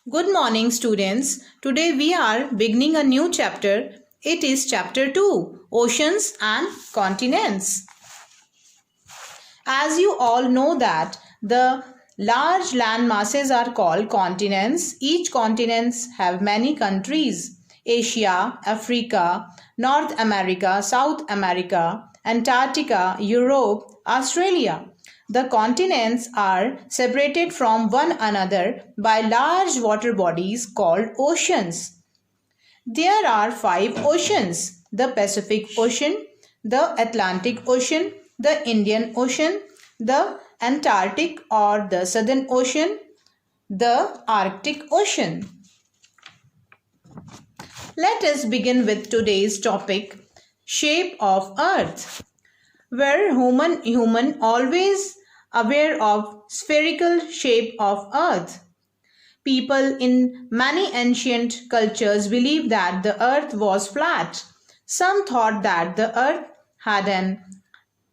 Good morning, students. Today we are beginning a new chapter. It is chapter 2, Oceans and Continents. As you all know that the large land masses are called continents. Each continents have many countries. Asia, Africa, North America, South America, Antarctica, Europe, Australia. The continents are separated from one another by large water bodies called oceans. There are five oceans: the Pacific Ocean, the Atlantic Ocean, the Indian Ocean, the Antarctic or the Southern Ocean, the Arctic Ocean. Let us begin with today's topic, shape of Earth. Were human always aware of spherical shape of Earth? People in many ancient cultures believed that the earth was flat. Some thought that the earth had an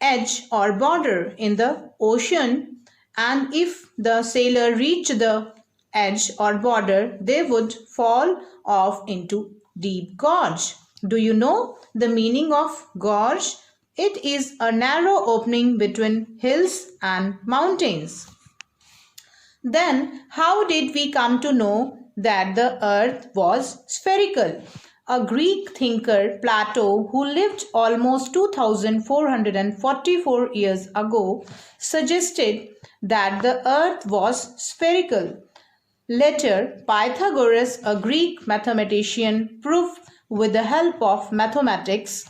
edge or border in the ocean, and if the sailor reached the edge or border, they would fall off into deep gorge. Do you know the meaning of gorge? It is a narrow opening between hills and mountains. Then, how did we come to know that the earth was spherical? A Greek thinker, Plato, who lived almost 2444 years ago, suggested that the earth was spherical. Later, Pythagoras, a Greek mathematician, proved with the help of mathematics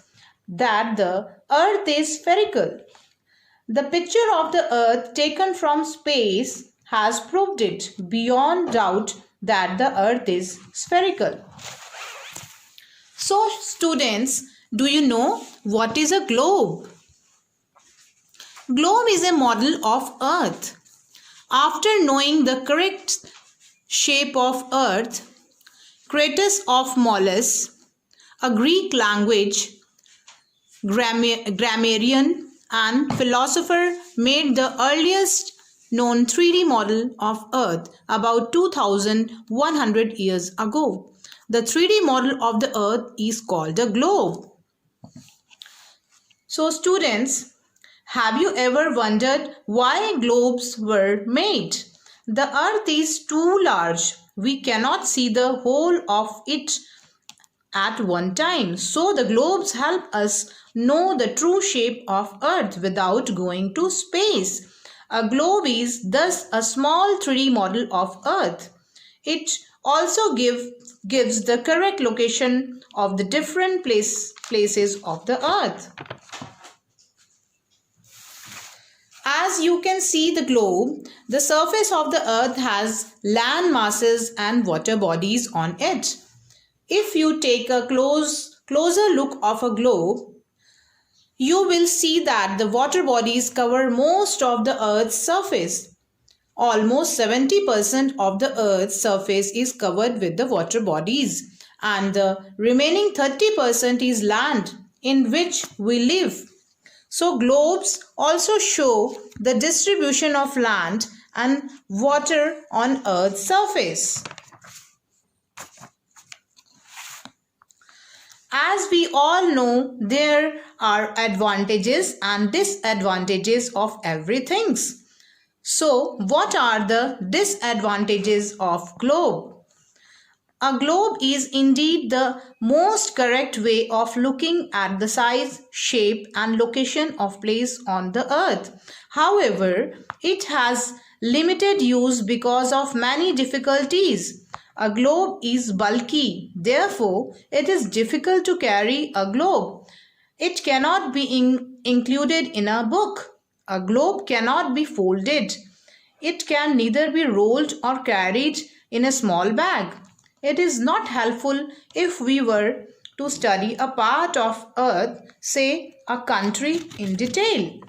that the earth is spherical. The picture of the earth taken from space has proved it beyond doubt that the earth is spherical. So, students, do you know what is a globe? Globe is a model of earth. After knowing the correct shape of earth, Crates of Molus, a Greek language grammarian and philosopher, made the earliest known 3D model of Earth about 2100 years ago. The 3D model of the Earth is called a globe. So students, have you ever wondered why globes were made? The Earth is too large. We cannot see the whole of it at one time. So the globes help us know the true shape of Earth without going to space. A globe is thus a small 3D model of Earth. It also gives the correct location of the different places of the Earth. As you can see the globe, the surface of the Earth has land masses and water bodies on it. If you take a closer look of a globe, you will see that the water bodies cover most of the Earth's surface. Almost 70% of the Earth's surface is covered with the water bodies, and the remaining 30% is land in which we live. So globes also show the distribution of land and water on Earth's surface. As we all know, there are advantages and disadvantages of everything. So, what are the disadvantages of globe? A globe is indeed the most correct way of looking at the size, shape and location of place on the earth. However, it has limited use because of many difficulties. A globe is bulky, therefore it is difficult to carry a globe. It cannot be included in a book. A globe cannot be folded. It can neither be rolled or carried in a small bag. It is not helpful if we were to study a part of Earth, say a country, in detail.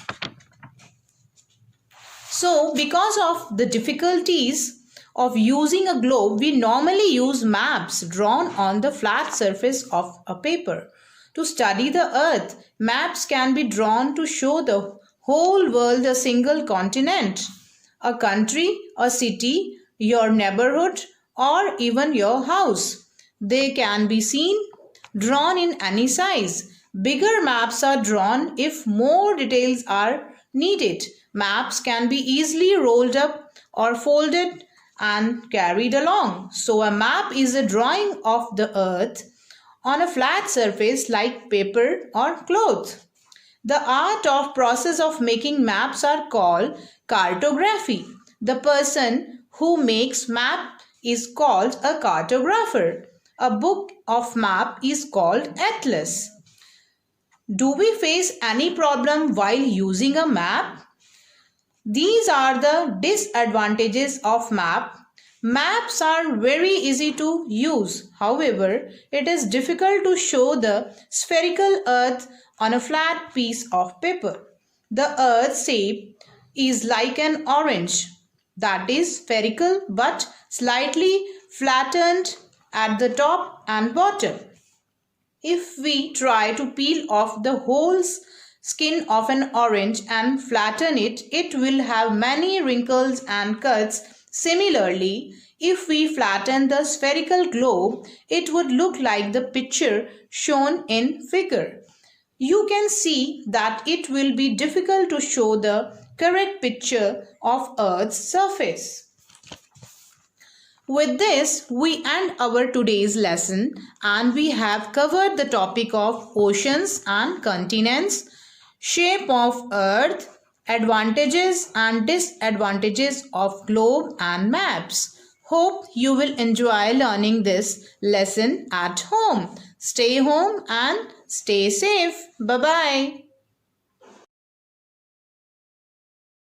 So, because of the difficulties of using a globe, we normally use maps drawn on the flat surface of a paper. To study the earth, maps can be drawn to show the whole world a single continent, a country, a city, your neighborhood, or even your house. They can be seen, drawn in any size. Bigger maps are drawn if more details are needed. Maps can be easily rolled up or folded and carried along. So a map is a drawing of the earth on a flat surface like paper or cloth. The art of process of making maps are called cartography. The person who makes map is called a cartographer. A book of map is called atlas. Do we face any problem while using a map? These are the disadvantages of map. Maps are very easy to use. However, it is difficult to show the spherical earth on a flat piece of paper. The earth shape is like an orange, that is spherical but slightly flattened at the top and bottom. If we try to peel off the whole skin of an orange and flatten it, it will have many wrinkles and cuts. Similarly, if we flatten the spherical globe, it would look like the picture shown in figure. You can see that it will be difficult to show the correct picture of Earth's surface. With this, we end our today's lesson and we have covered the topic of oceans and continents, shape of earth, advantages and disadvantages of globe and maps. Hope you will enjoy learning this lesson at home. Stay home and stay safe. Bye-bye.